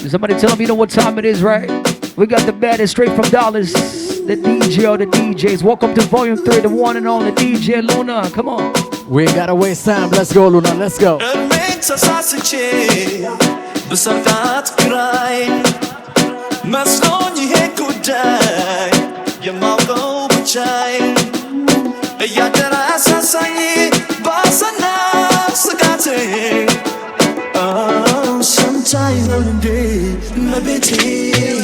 Somebody tell me you know what time it is, right? We got the baddest straight from Dallas. The DJ or the DJs. Welcome to Volume 3, the one and only DJ Luna. Come on. We ain't gotta waste time. Let's go, Luna. Let's go. Sometime one day, my baby.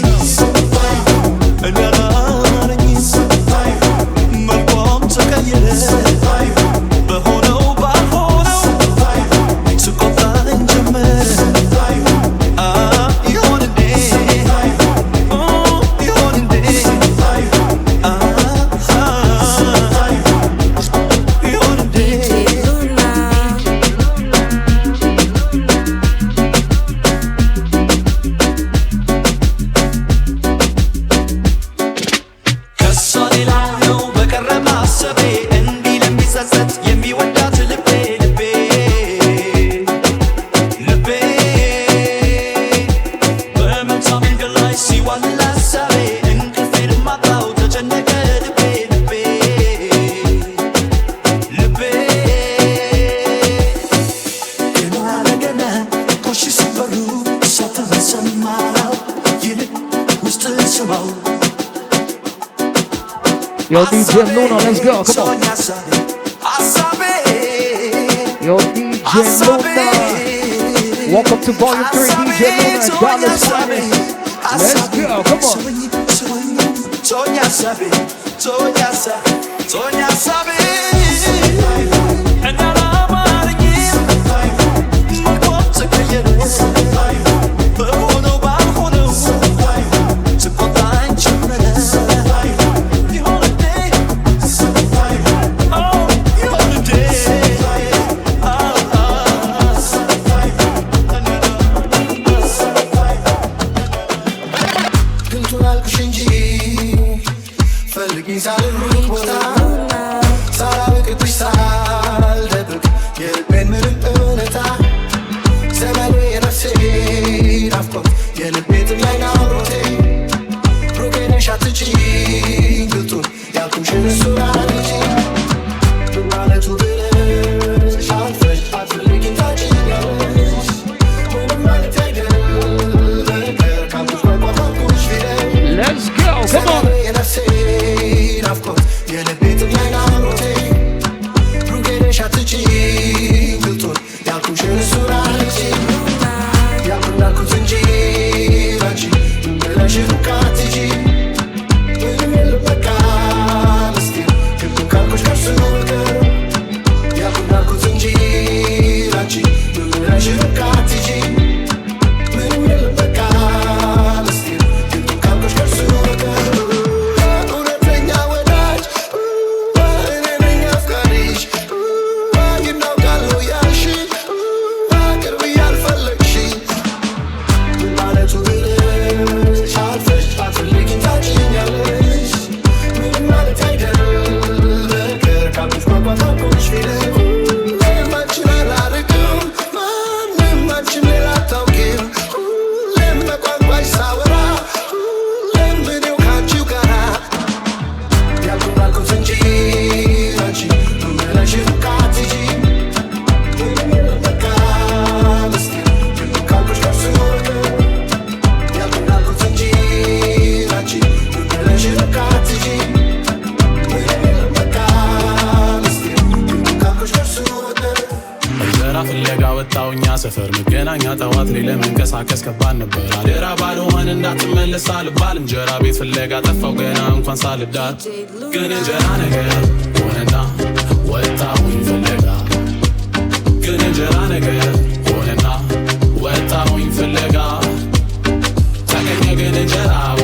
Yo, DJ Luna, let's go. Come on. Yo, DJ Luna. Welcome to Volume 3, DJ Luna, Dallas Slamming. Let's go. Come on. ሰፈር መገናኛ ጠዋት ላይ ለመንቀሳቀስ ከባድ ነበር አደራ ባልሆን እንዳትመለስ አልባል እንጀራ ቤት ፍለጋ ጠፋው ገና እንኳን ሳልዳት ግን እንጀራ ነገር ሆነና ወጣሁኝ ፍለጋ ግን እንጀራ ነገር ሆነና ወጣሁኝ ፍለጋ ታገኘ ግን እንጀራው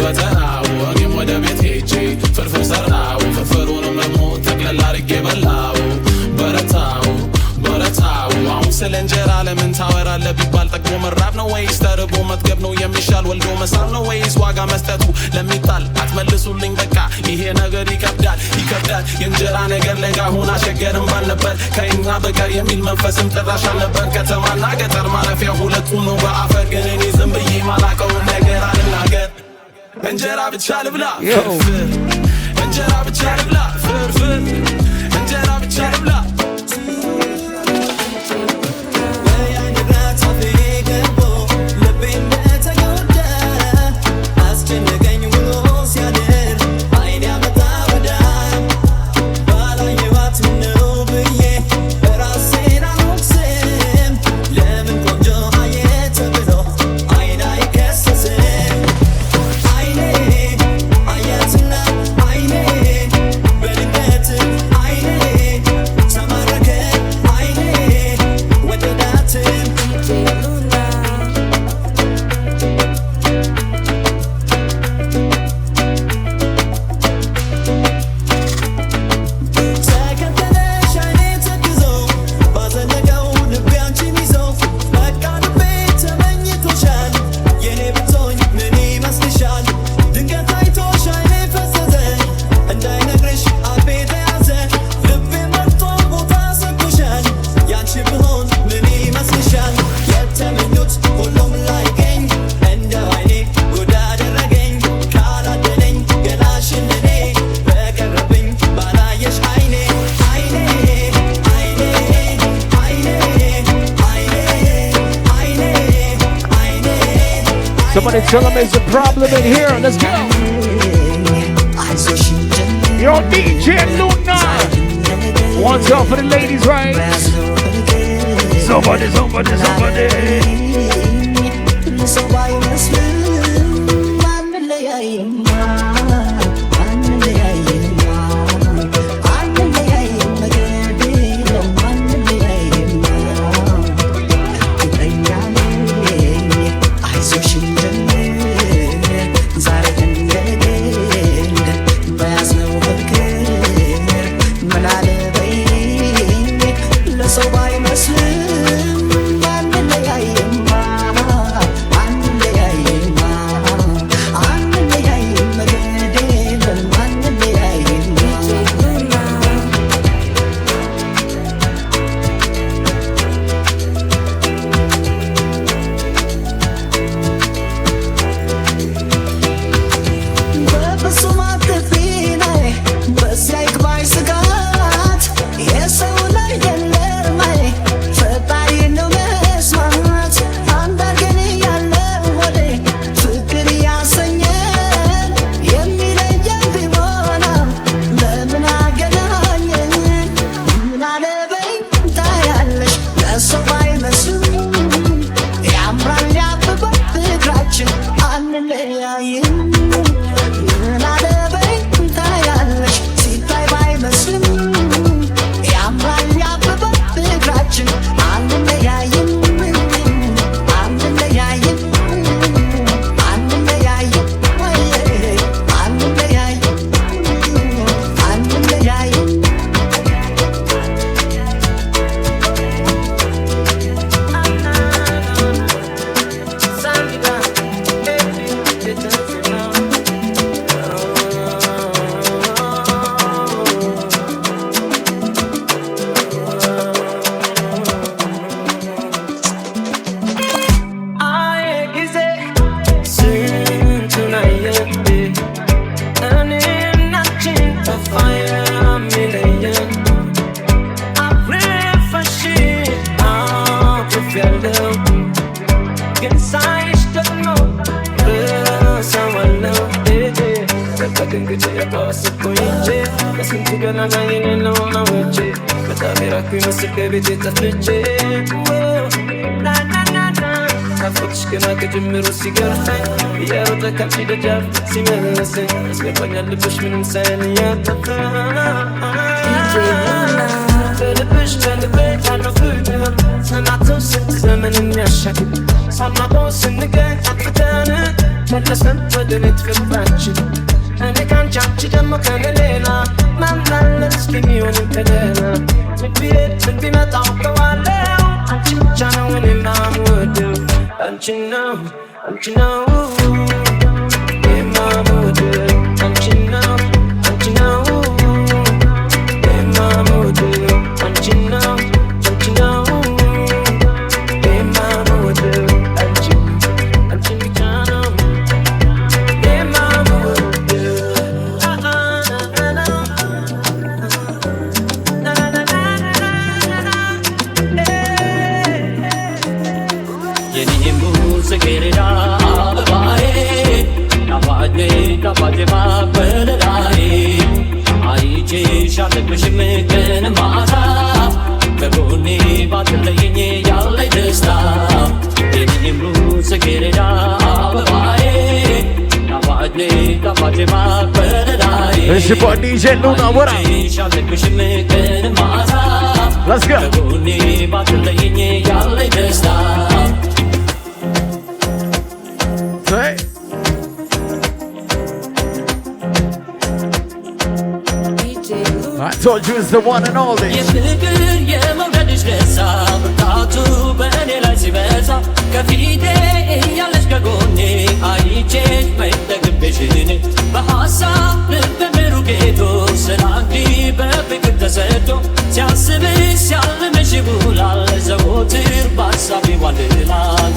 ጎተራው እኔም ወደ ቤት ሄጄ ፍርፍር ሰራው ፍርፍሩንም ደግሞ ጠቅለል አድርጌ በላው በረታው አሁን ስለ እንጀራ ለምን ታወራለህ ቢባል ጠግቦ መራብ ነው ወይስ ተርቦ መጥገብ ነው የሚሻል ወልዶ መሳል ነው ወይስ ዋጋ መስጠቱ ለሚጣል አትመልሱልኝ በቃ ይሄ ነገር ይከብዳል የእንጀራ ነገር ለጋ ሆና ሸገርም ባልነበር ከእኛ በቀር የሚል መንፈስም ጭራሽ አልነበር ከተማና ገጠር ማረፊያ ሁለቱ ነው በአፈር ግን እኔ ዝም ብዬ ማላቀውን ነገር አልናገር እንጀራ ብቻ ልብላ ፍርፍር እንጀራ ብቻ ልብላ ፍርፍር እንጀራ ብቻ ልብላ Somebody tell them there's a problem in here. Let's go. Yo, DJ Luna. One's up for the ladies, right? Somebody. የኔም ጽጌረዳ አበባዬ ጣፋጭ ጣፋጭ ማበለላዬ አይቼሽ አልጠግብሽም ቀን ማታ ከጎኔ ባትለይኝ ያለኝ ደስታ የኔም ጽጌረዳ አበባዬ ጣፋጭ ጣፋጭ ማበለላዬ It's your boy DJ Luna, what up? አይቼሽ አልጠግብሽም ቀን ማታ Let's go. ከጎኔ ባትለይኝ ያለኝ ደስታ Hey. I told you it's the one and only. የፍቅር የመውደድሽ ደሳ ብርታቱ በእኔ ላይ ሲበዛ ከፊቴ እያለሽ ከጎኔ አይቼሽ መጠግብሽን በሐሳብ ልብ ሩቅ ሄዶ ስላንቺ በፍቅር ተሰዶ ሲያስብሽ ሲያልምሽ ይውላል ዘወትር በሐሳብ ይዋልላል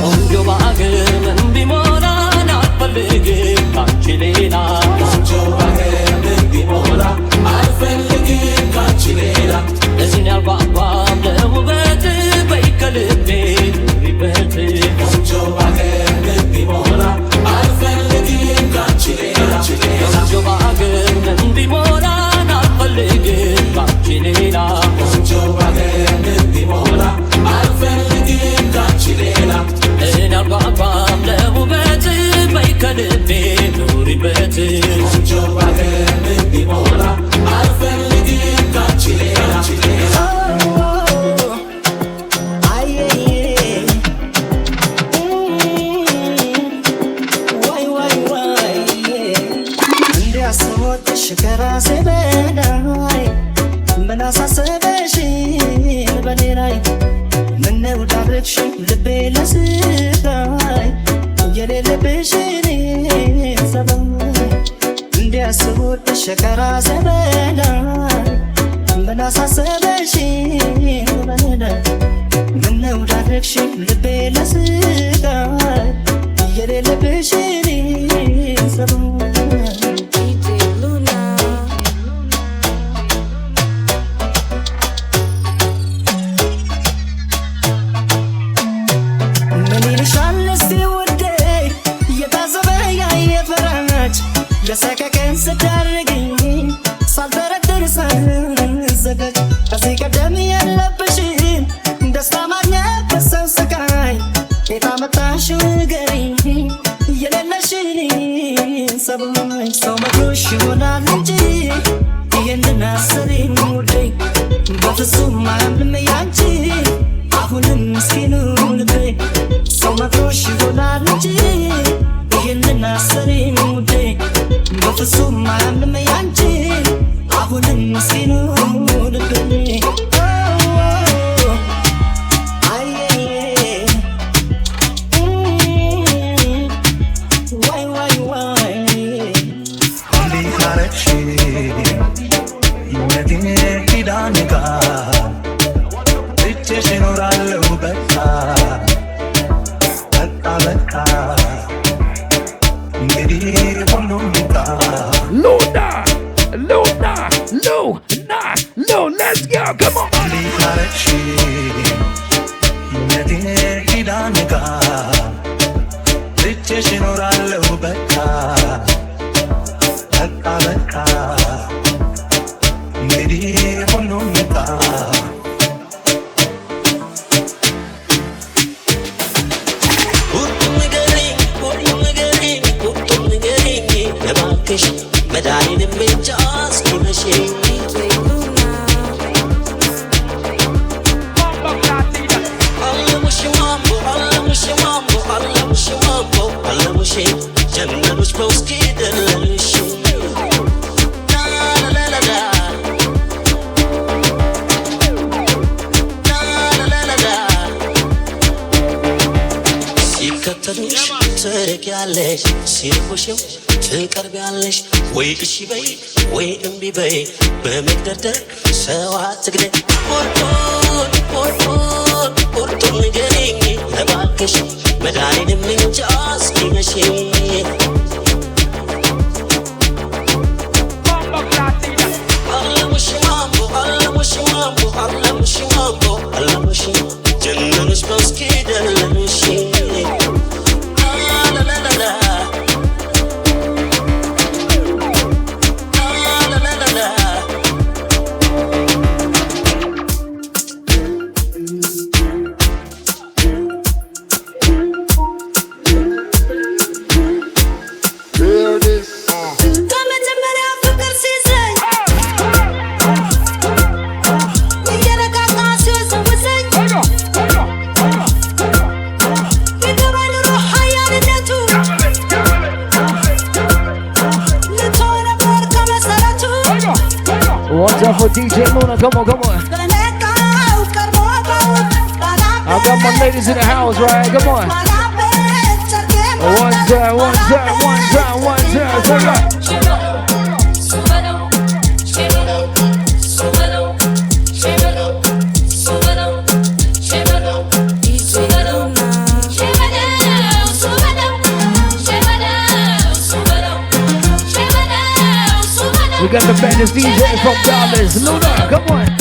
ቆንጆ በአገር ምን ቢሞላን አልፈልግም ካንቺ ሌላ ቆንጆ በአገር ምን ቢሞላ አልፈልግም ካንቺ ሌላ ለዚህ ያልጓጓም ለውበት በይ ከልቤ ኑሪበት ቆንጆ በአገር ምን ቢሞላ አልፈልግም ካንቺ ሌላ ቆንጆ በአገር ምን ቢሞላን አልፈልግም ካንቺ ሌላ ቆንጆ በአገር ምን ቢሞላ አልፈልግም ካንቺ ሌላ እኔ አልጓጓም ለውበት በይ ከልቤ ኑሪበት ቆንጆ በአገር ምን ቢሞላ አልፈልግም ካንቺ ሌላ ከራሴ በላይ ምን አሳሰበሽ በኔ ላይ ምነው ዳረግሽ ልቤ ለስቃይ የሌለብሽን ሰበብ እንዲያስቡትሽ ከራሴ በላይ ምን አሳሰበሽ በኔ ላይ ምነው ዳረግሽ ልቤ ለስቃይ የሌለብሽን ሰበብ ለሰከከን ስዳርግኝ ሳልጠረጥር ሳልዘጋጅ ከዚህ ቀደም የለብሽን ደስታ ማግኘት በሰው ስቃይ የት አመጣሽው ንገሪኝ የሌለሽን ሰብአዊ ሰው መክሮሽ ይሆናል እንጂ ይህንን አሰሪኝ ውዴ በፍጹም አያምንም ያንቺ አሁንም ምስኪኑ ልቤ ሰው መክሮሽ ይሆናል እንጂ ይህንን አሰሪኝ ውዴ በፍጹም አያምንም ያንቺ አሁንም ምስኪኑ ልቤ Let's go, come on. ትርቂያለሽ ሲርቁሽም ትቀርቢያለሽ ወይ እሺ በይ ወይ እምቢ በይ በመግደርደር ሰው አትግደይ ቁርጡን ንገሪኝ እባክሽ መድኃኒንም እንጃ እስኪመሽ DJ Luna, come on, come on. I got my ladies in the house, right? Come on. One time, one time, one time, one time. Hold up. We got the baddest DJ from Dallas, Luna, come on.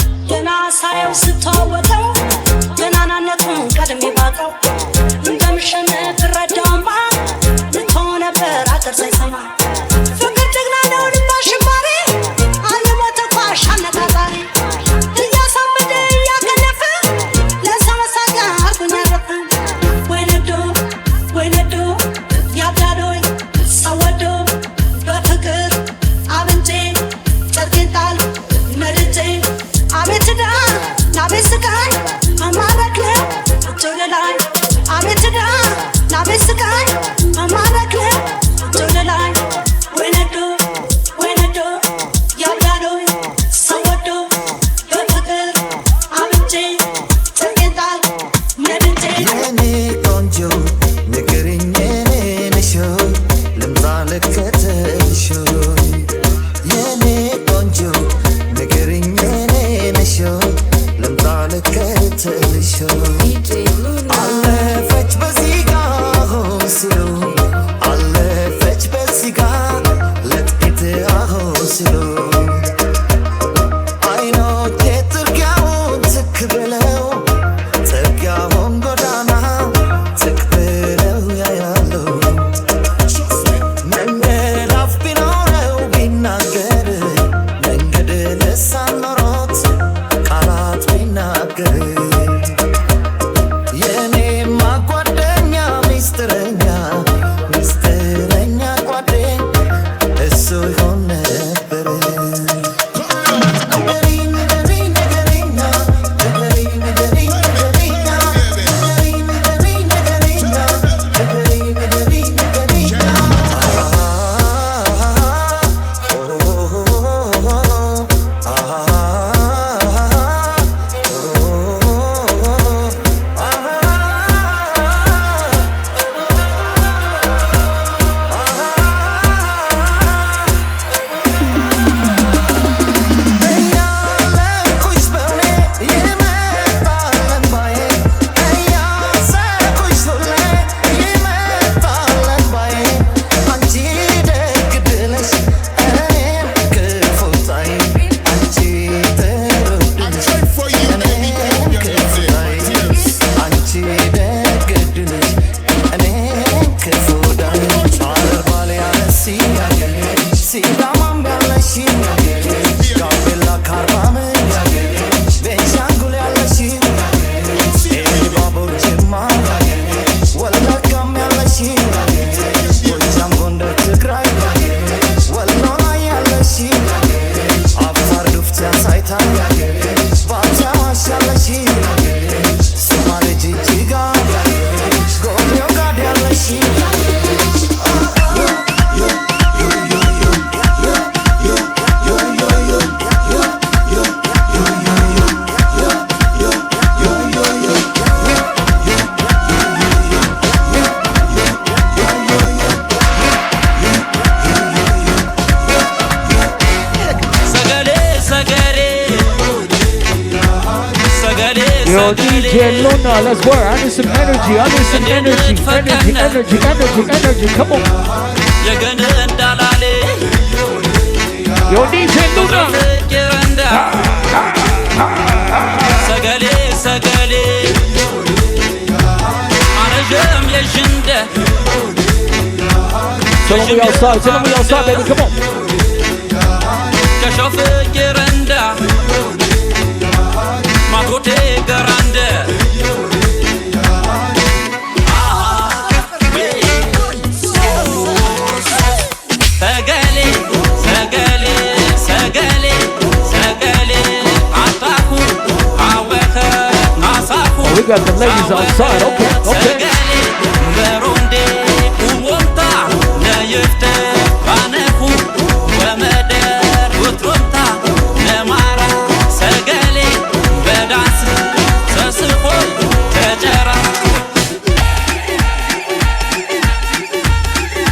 Yo, DJ Luna, let's work. I need some energy. I need some energy. Energy. Come on. Yo, DJ Luna. Tell me outside, baby. Come on. We got the ladies outside, okay.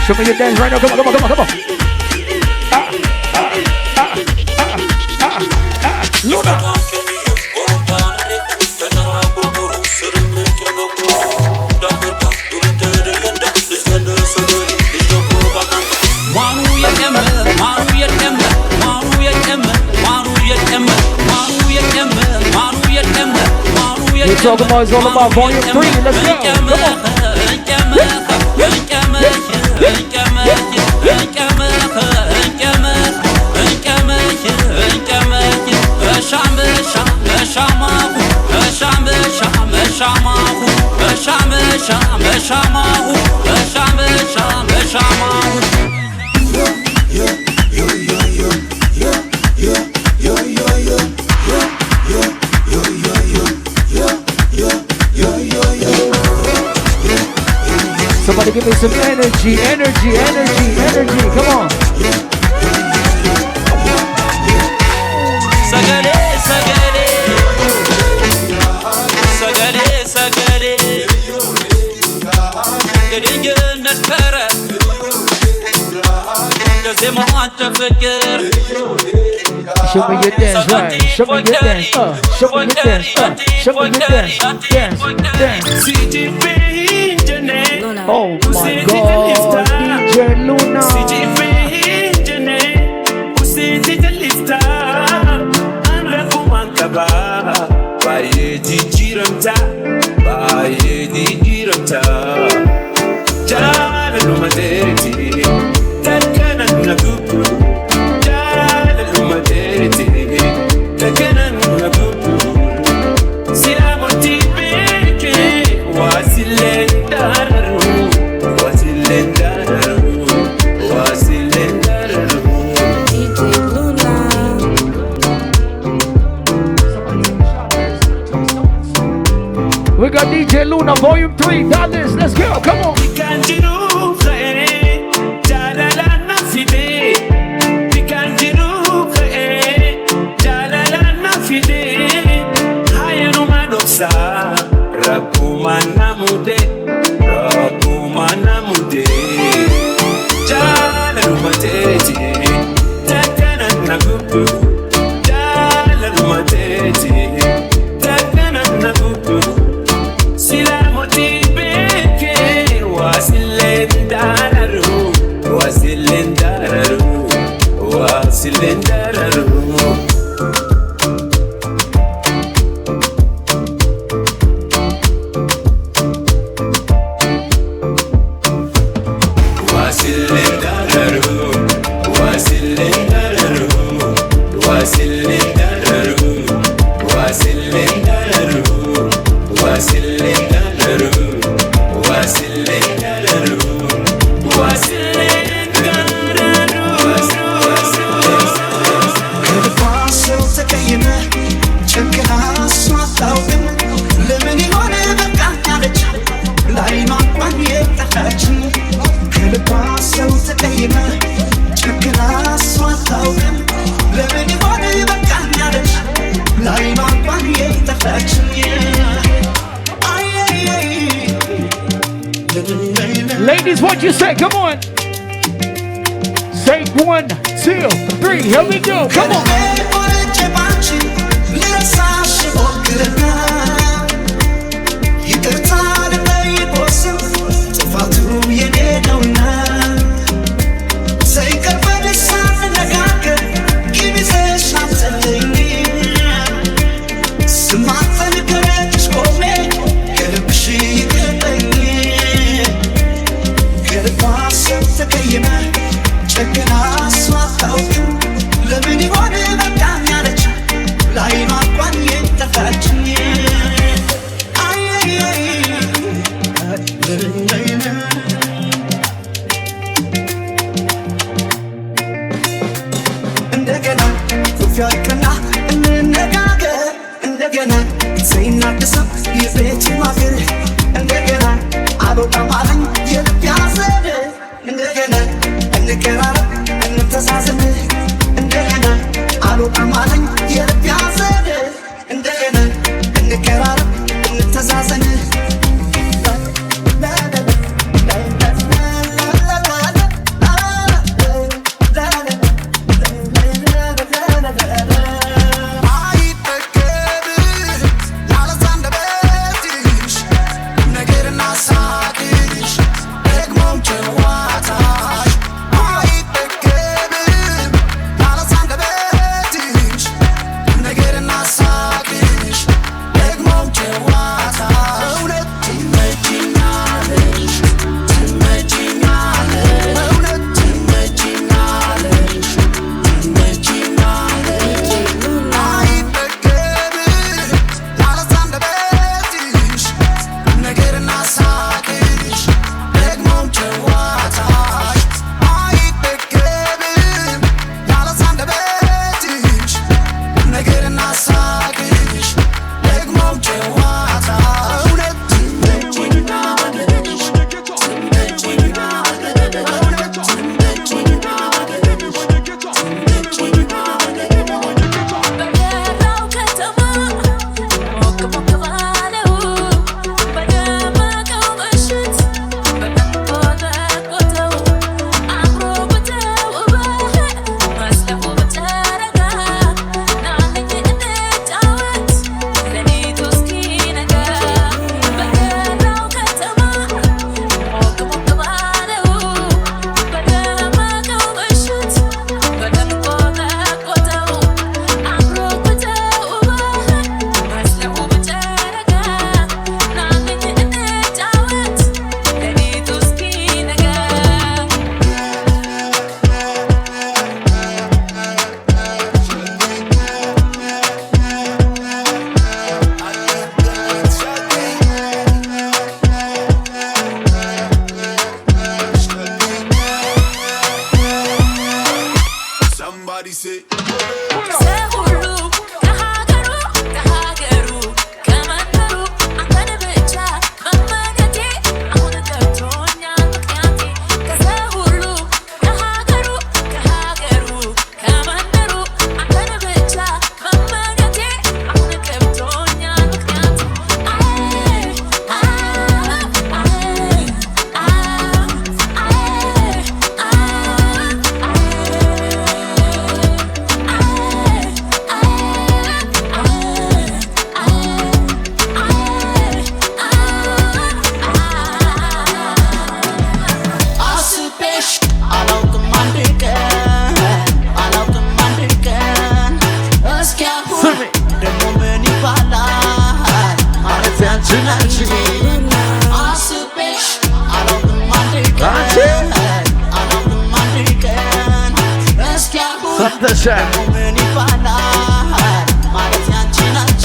Show me your dance right now. Come on, come on, come on, come on. Luna. We're talking about, it's all about volume 3. Let's go. Come on. Somebody give me some energy, energy, energy, energy. Come on. Sagare, sagare. Sagare, sagare. Gedinge nespera. Dezemanta fikir. Show me your dance, right? Show me your dance. Show me your dance. Show me your dance. Dance, dance. Oh my God, DJ Luna. We got DJ Luna, volume 3, $. Let's go, come on. Ladies, what you say? Come on. Say 1, 2, 3. Here we go. Come on.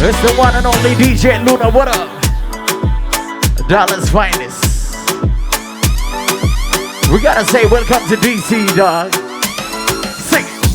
It's the one and only DJ Luna, what up? Dallas finest. We gotta say welcome to DC, dog. Sing it.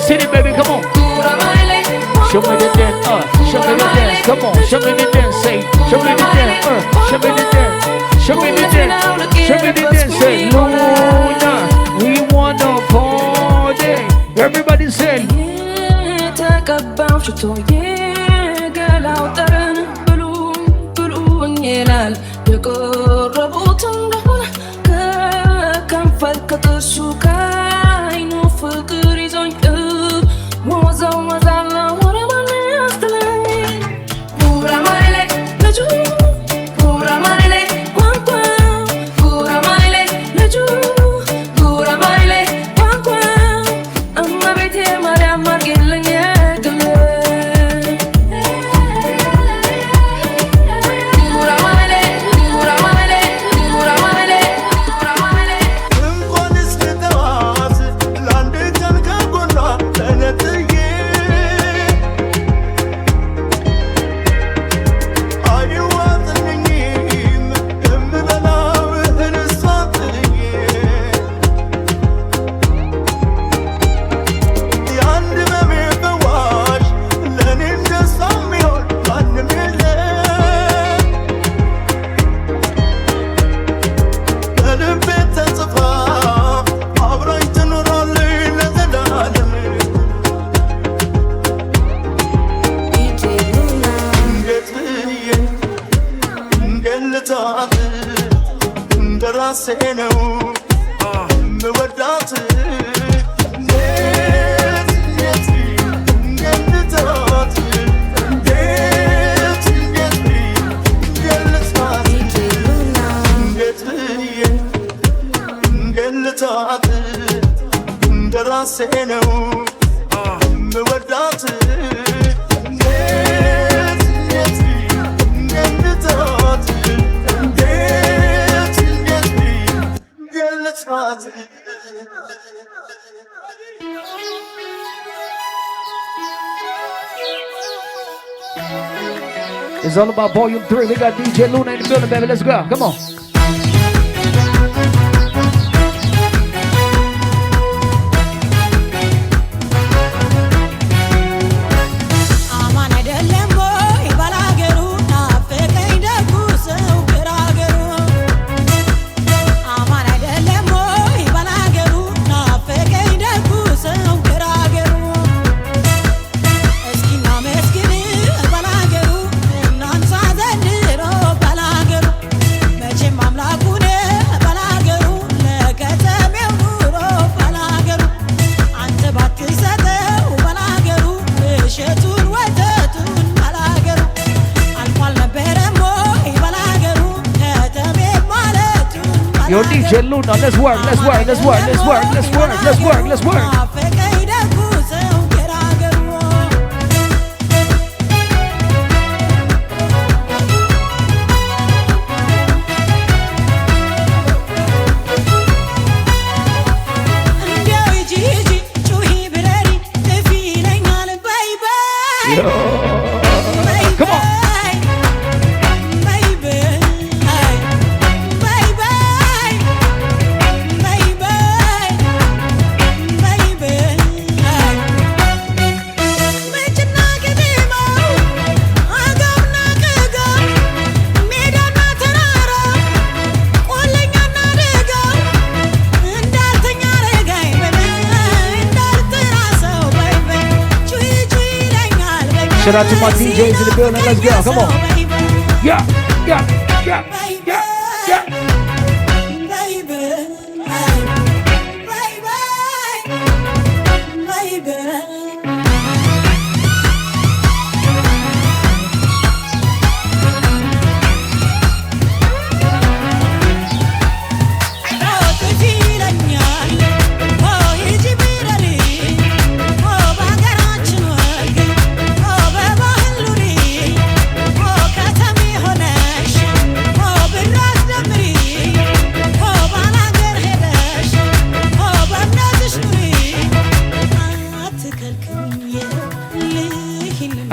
City, baby, come on. Show me the dance, show me the dance, come on. Show me the dance, say. Show me the dance, show me the dance. Show me the dance, show me the dance, say. Luna, we wanna party. Everybody say. It's all about volume 3. We got DJ Luna in the building, baby. Let's go. Come on. Yo, DJ Luna, let's work, let's work, let's work, let's work, let's work, let's work, let's work. Shout out to my DJs in the building, let's go, come on. Yeah, yeah, yeah, yeah, yeah.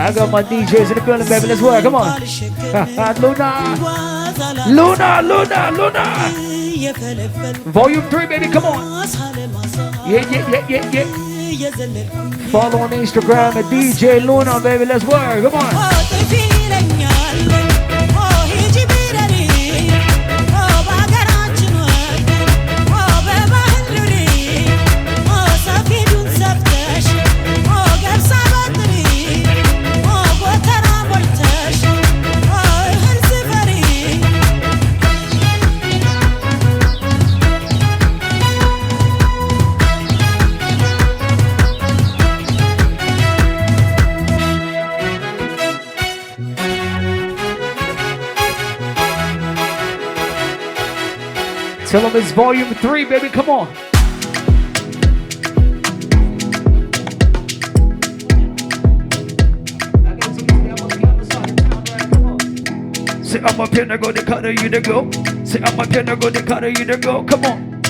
I got my DJs in the building, baby. Let's work. Come on. Luna. Luna, Luna, Luna. Volume 3, baby. Come on. Yeah, yeah, yeah, yeah, yeah. Follow on Instagram at DJ Luna, baby. Let's work. Come on. Tell them it's volume 3, baby. Come on. Say I'm up here, I go to cutter you to go. Say I'm up here, I go to cutter you to go. Come on.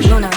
Luna.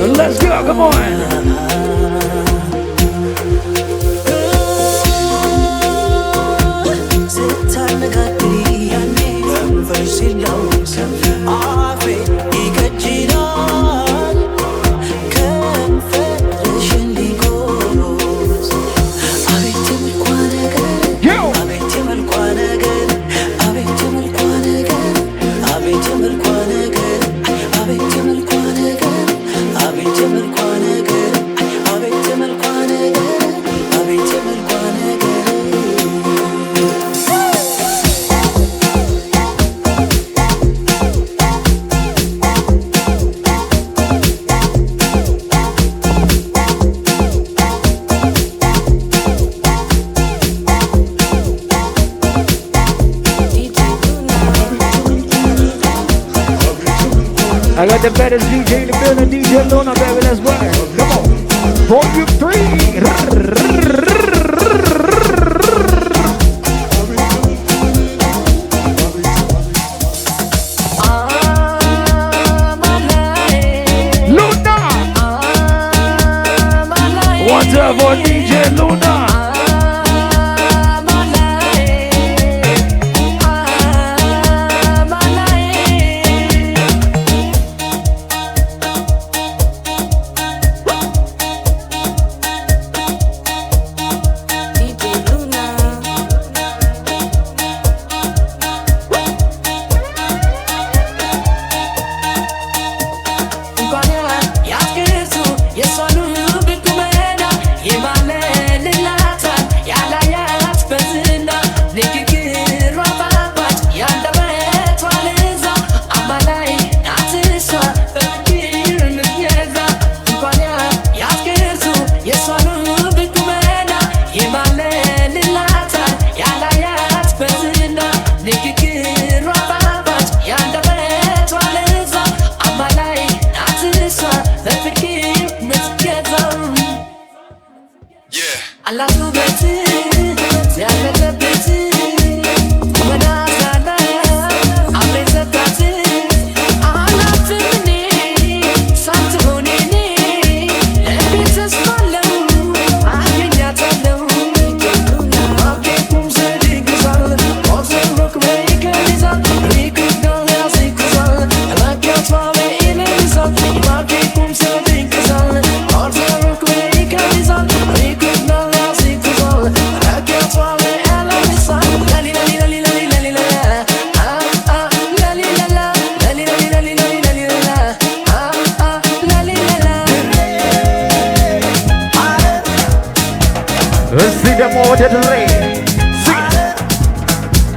Let's go, come on. I got the baddest DJ in the building, DJ Luna, baby, let's work. Come on. Volume 3. Luna! What's up for DJ Luna?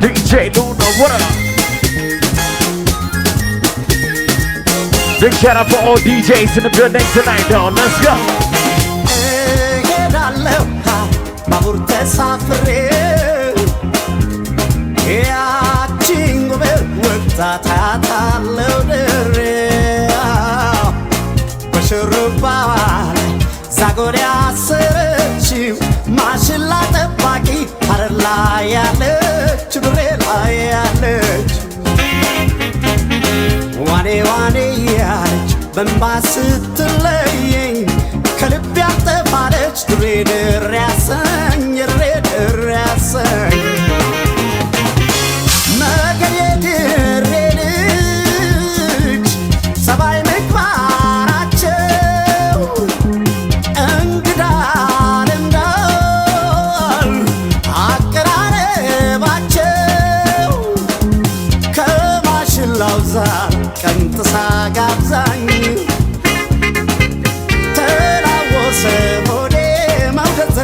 DJ Luna, what up? Big shout out for all DJs in the building tonight, though. Let's go. በእንባ ስትለየኝ ከልቤ ያልጠፋለች ድሬድር ያሰኝ ድሬድር ያሰኝ ነገሬ ድሬ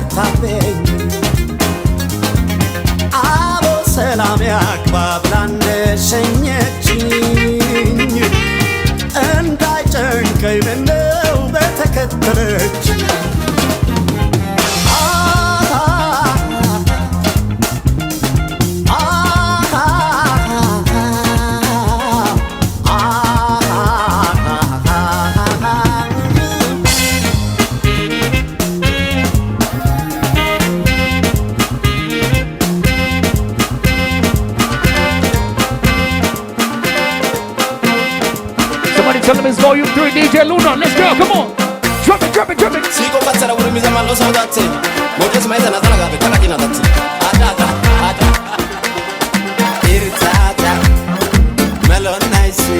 ሰርታብኝ አቦ ሰላም ያግባብላን ሸኘችኝ እንዳይጨንቀኝ ምነው በተከተለች Tell them it's volume 3, DJ Luna. Let's go, come on. Drop it, drop it, drop it. Sigo katsara wuri mizama lo saudate. Modus maita na tana gabe kana kina dati. Ada. Irtata. Melon nice.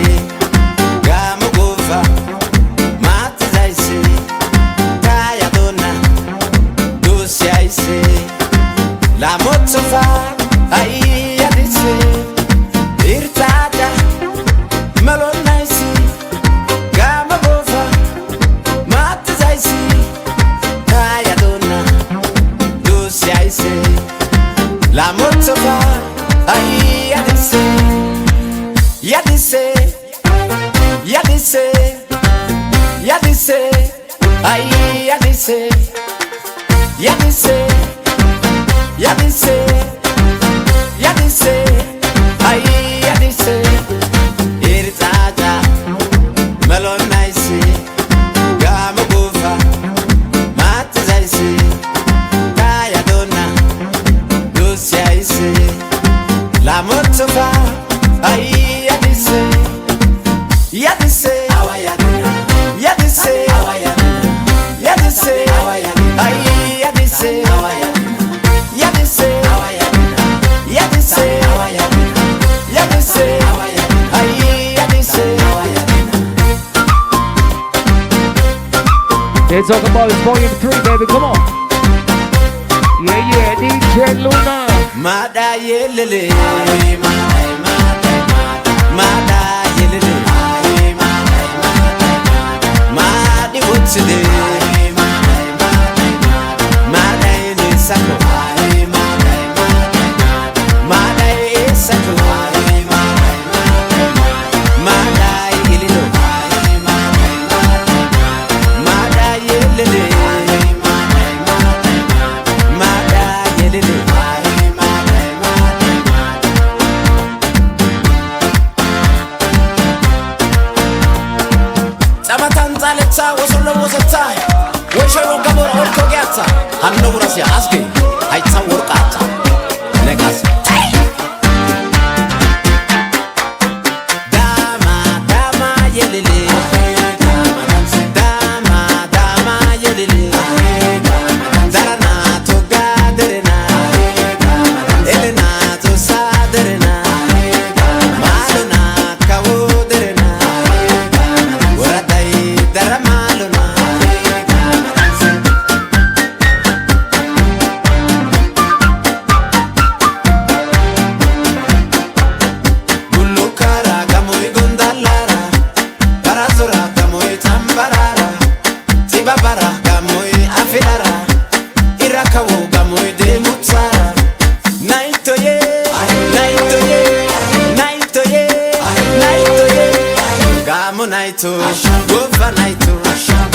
Gamu gofa. Mat zaisi. Kaya dona. Dosi aisi. La motsofa. Ai adisi. Irtata. Melon nice. La motofa, aïe, y'a des They're talking about it's volume 3, baby, come on. Yeah, DJ Luna. Mada yelele, mada yelele, madi wutside, mada yesako, mada yesako, mada yelelo, mada yelele. Hanno burası azgı, haytsan vurqata, ne gaz? Dama yelele, dama yelele, darana toga derena, elena to saderena, malona kawo derena, waraday daramalona. Naito, Gova Naito,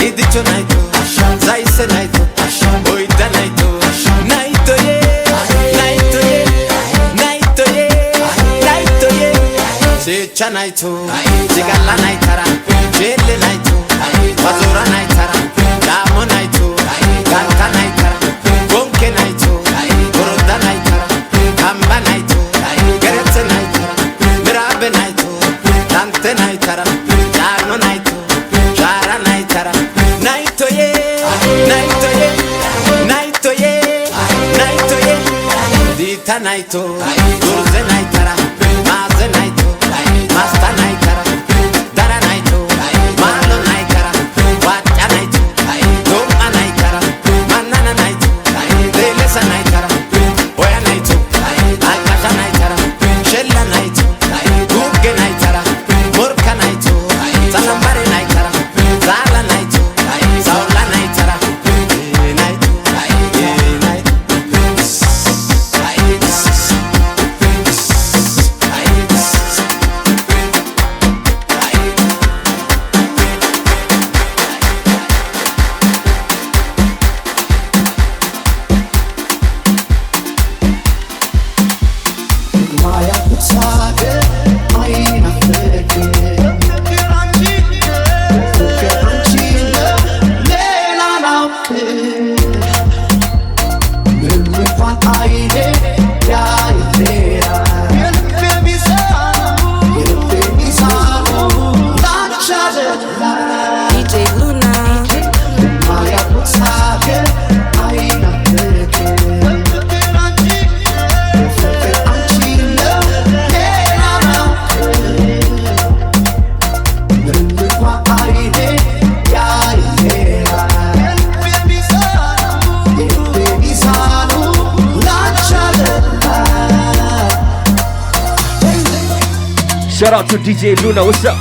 Idicho Naito, Zaise Naito, Oida Naito, Naito ye, Naito ye, Naito ye, Naito ye, Secha Naito, Zigala Naitara, Jelle Naito, Mazura Naitara, Damo Naito, Ganta Naitara, Gonke Naito, Goroda Naitara, Kamba Naito, Geretse Naitara, Mirabe Naito, Dante Naitara. Naito, Durze Naitara, Maze Naito, Masta Naitara, Dara Naito, Malo Naitara, Wacha Naito, Doma Naitara, Manana Naito, Delesa Naitara, Oya Naito, Alkasha Naitara, Shella Naito, Guge Naitara, Murka Naito, Salambare Naitara, Zala Naito, Saula Naitara, Naito, Shout out to DJ Luna, what's up?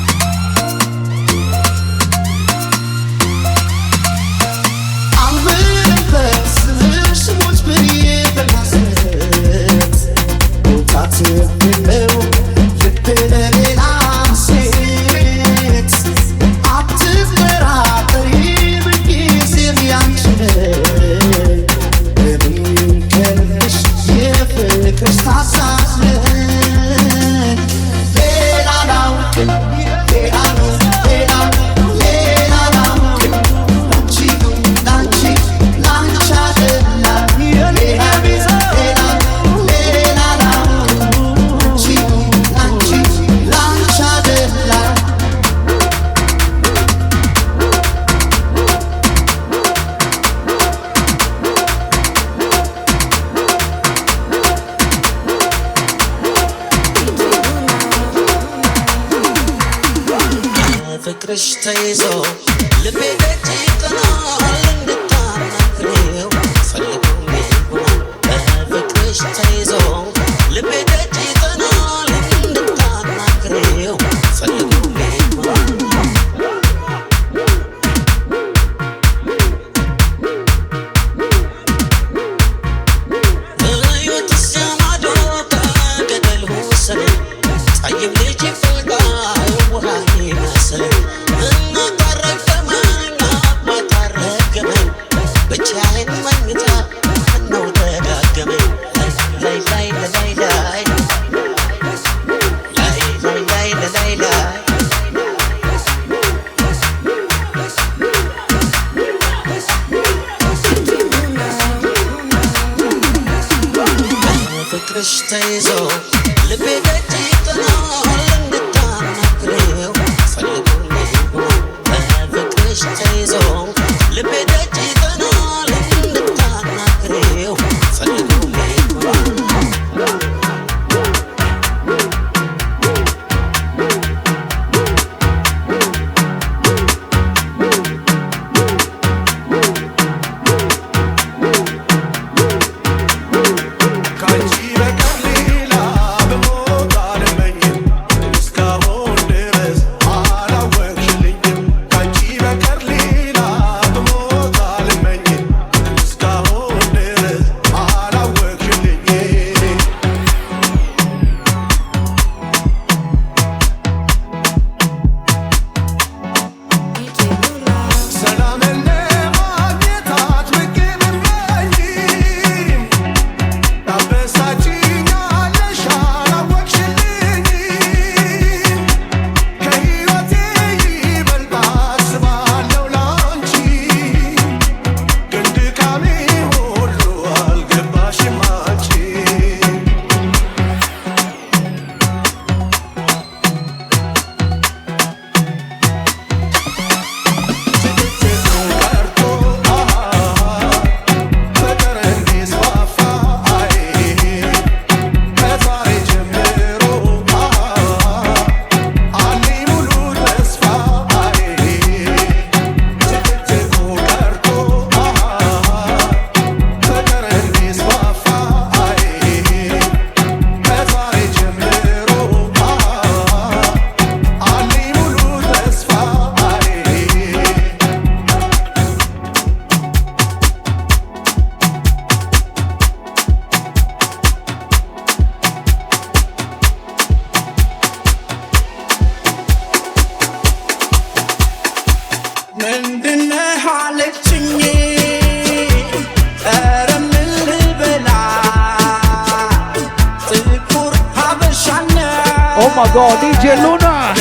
Oh my God, DJ Luna.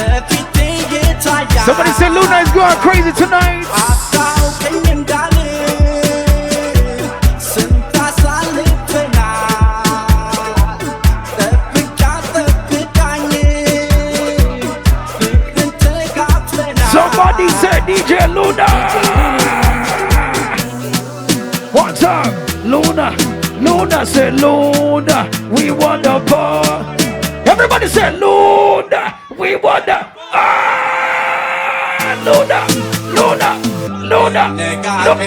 Somebody say Luna is going crazy tonight. Somebody say DJ Luna. One time, Luna. Luna say Luna. We want the part. Everybody say Luna. We want the Luna. Luna. Luna. Luna.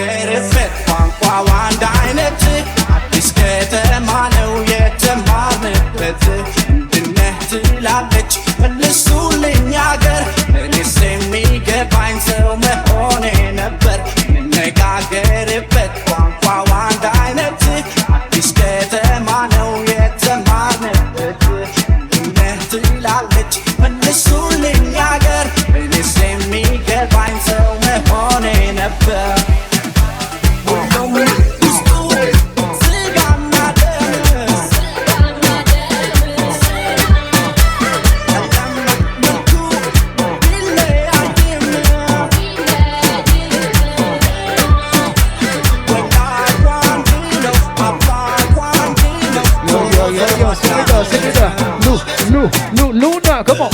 መልሱልኝ አገር እኔስ የሚገባኝ ሰው መሆኔ ነበር የምነጋገርበት ቋንቋው አንድ አይነት አዲስ ከተማ ነው የተማርንበት እውነት ትላለች መልሱልኝ አገር እኔስ የሚገባኝ ሰው መሆኔ ነበር Luna, come on.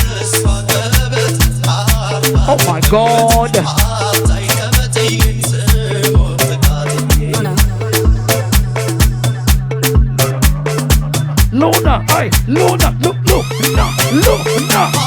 Oh my God. Luna, hey, Luna, look, Luna.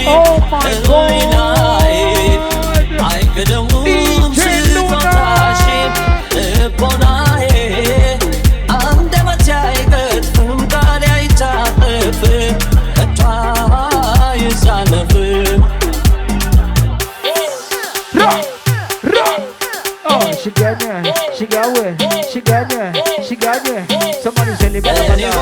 Oh my God. DJ Luna. Oh, she got it. Somebody celebrate.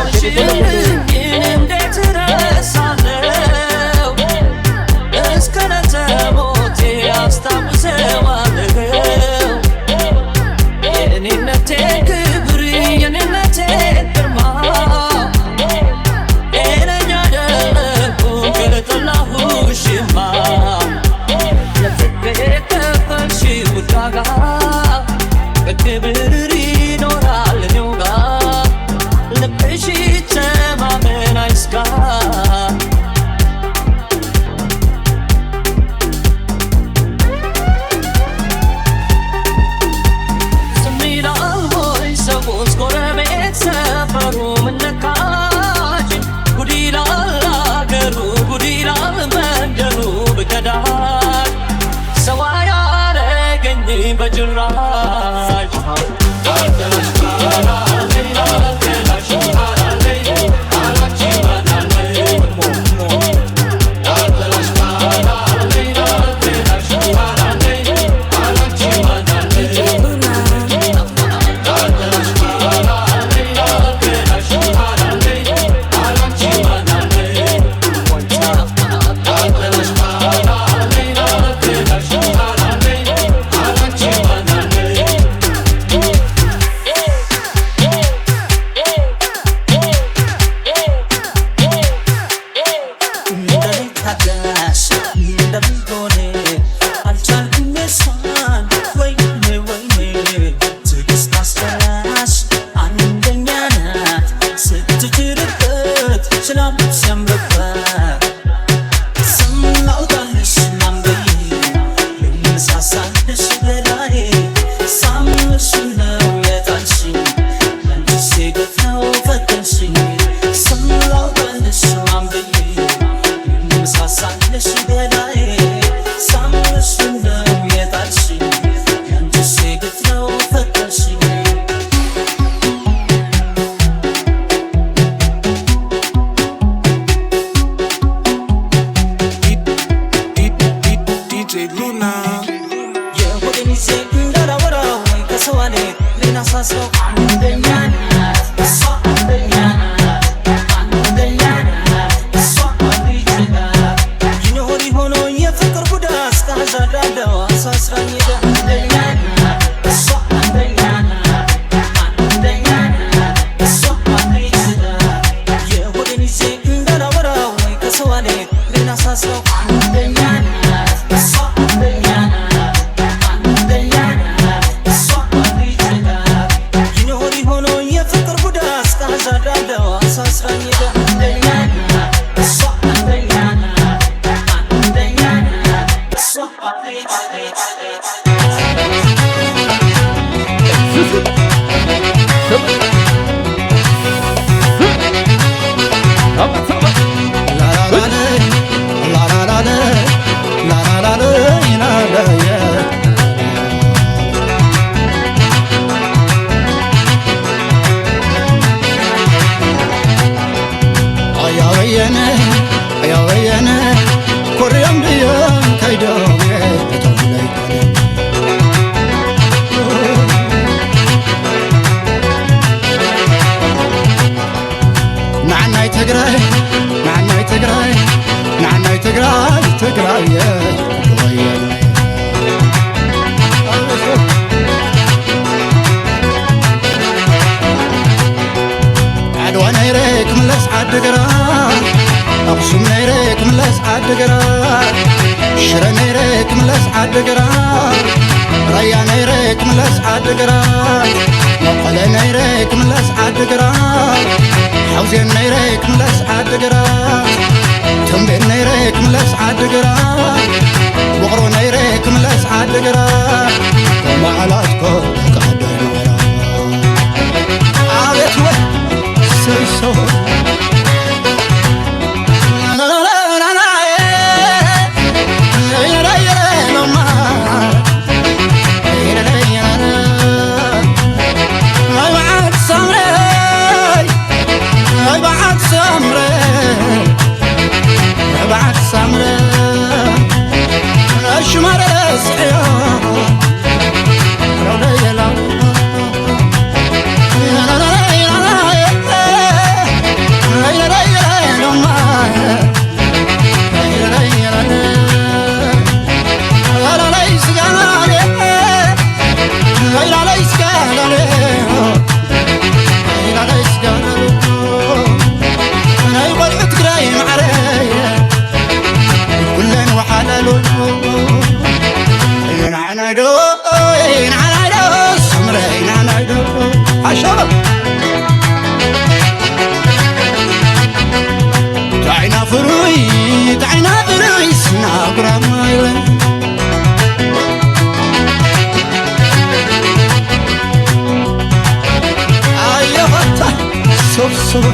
ማይለን አየኸታ ሶብሶብ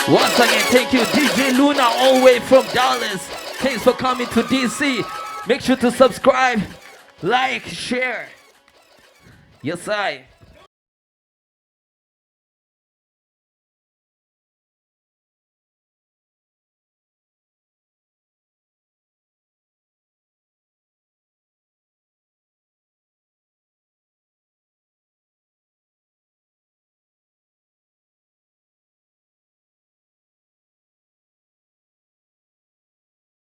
Once again, thank you, DJ Luna, all the way from Dallas. Thanks for coming to DC. Make sure to subscribe, like, share. Yes, I.